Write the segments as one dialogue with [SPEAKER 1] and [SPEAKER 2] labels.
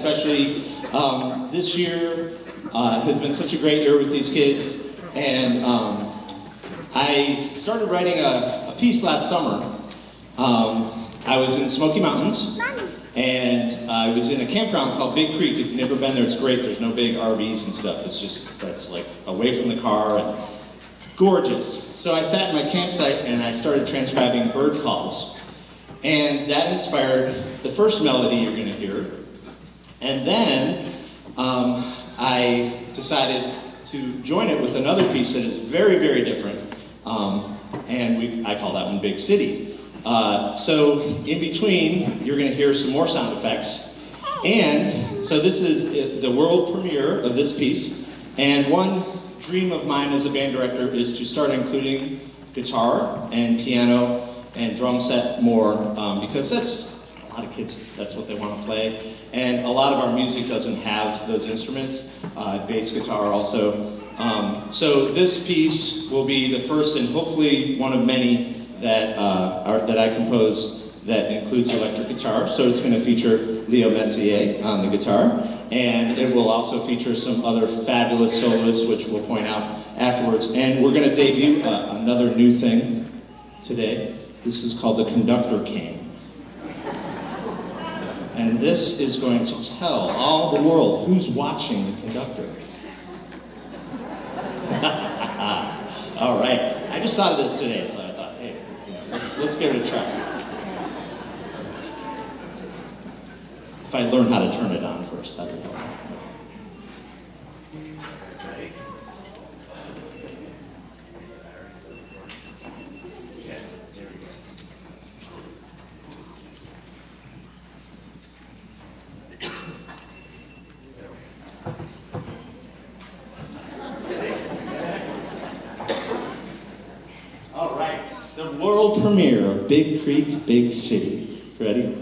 [SPEAKER 1] Especially this year has been such a great year with these kids, and I started writing a piece last summer. I was in the Smoky Mountains, and I was in a campground called Big Creek. If you've never been there, it's great. There's no big RVs and stuff. It's just, that's like away from the car and gorgeous. So I sat in my campsite and I started transcribing bird calls. And that inspired the first melody you're going to hear. And then I decided to join it with another piece that is very, very different. And I call that one Big City. So in between, you're going to hear some more sound effects. And so this is the world premiere of this piece. And one dream of mine as a band director is to start including guitar and piano and drum set more, because that's a lot of kids, that's what they want to play. And a lot of our music doesn't have those instruments, bass guitar also. So this piece will be the first and hopefully one of many that I composed that includes electric guitar. So it's going to feature Leo Messier on the guitar, and it will also feature some other fabulous soloists, which we'll point out afterwards. And we're going to debut another new thing today. This is called the Conductor Cam. And this is going to tell all the world who's watching the conductor. All right. I just thought of this today, so I thought, hey, let's give it a try. If I learn how to turn it on first, that would help. All right, the world premiere of Big Creek, Big City. Ready?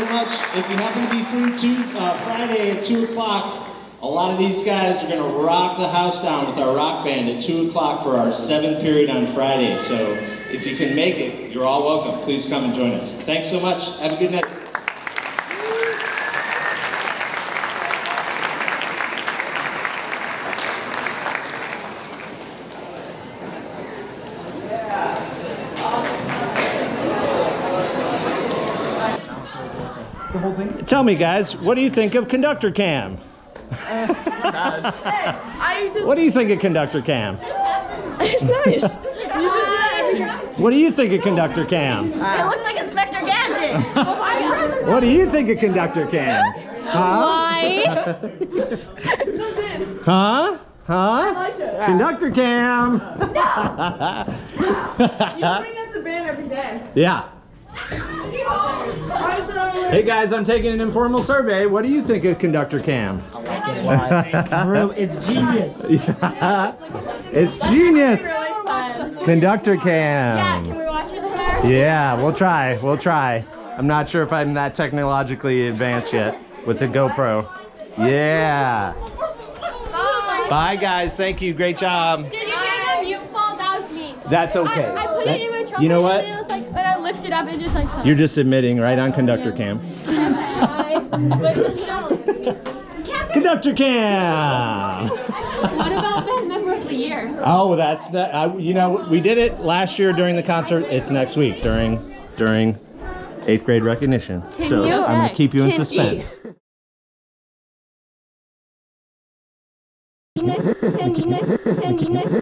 [SPEAKER 1] so much. If you happen to be free Friday at 2 o'clock, a lot of these guys are going to rock the house down with our rock band at 2 o'clock for our 7th period on Friday. So if you can make it, you're all welcome. Please come and join us. Thanks so much. Have a good night.
[SPEAKER 2] Tell me, guys, what do you think of Conductor Cam? What do you think of Conductor Cam?
[SPEAKER 3] It's nice.
[SPEAKER 2] What do you think of Conductor Cam?
[SPEAKER 3] It looks like Inspector Gadget.
[SPEAKER 2] What do you think of Conductor Cam?
[SPEAKER 3] Why?
[SPEAKER 2] Huh? Huh? Conductor Cam.
[SPEAKER 4] You bring up the band every day.
[SPEAKER 2] Yeah. Hey guys, I'm taking an informal survey. What do you think of Conductor Cam?
[SPEAKER 5] I like it. It's genius.
[SPEAKER 2] Yeah. It's genius. Conductor Cam.
[SPEAKER 3] Yeah, can we watch it tomorrow?
[SPEAKER 2] Yeah, we'll try. We'll try. I'm not sure if I'm that technologically advanced yet with the GoPro. Yeah.
[SPEAKER 3] Bye.
[SPEAKER 2] Bye guys. Thank you. Great job.
[SPEAKER 3] Did you hear that mute fall? That was me.
[SPEAKER 2] That's okay.
[SPEAKER 3] I put it in my trumpet.
[SPEAKER 2] You know what?
[SPEAKER 3] And it was like, when I lifted it up, it just like fell.
[SPEAKER 2] You're just admitting, right, on Conductor Cam. Conductor Cam!
[SPEAKER 3] What about Band Member of the Year?
[SPEAKER 2] Oh, that's that. You know, we did it last year during the concert. It's next week during 8th grade recognition. So I'm gonna keep you in suspense.